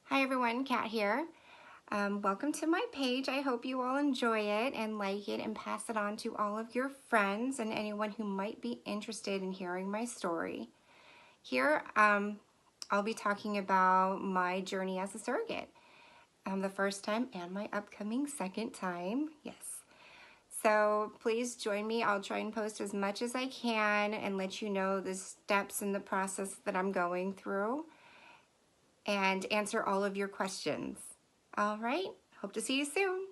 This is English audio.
Hi everyone, Kat here. Welcome to my page. I hope you all enjoy it and like it and pass it on to all of your friends and anyone who might be interested in hearing my story. Here, I'll be talking about my journey as a surrogate. The first time and my upcoming second time, yes. So please join me. I'll try and post as much as I can and let you know the steps in the process that I'm going through and answer all of your questions. All right, hope to see you soon.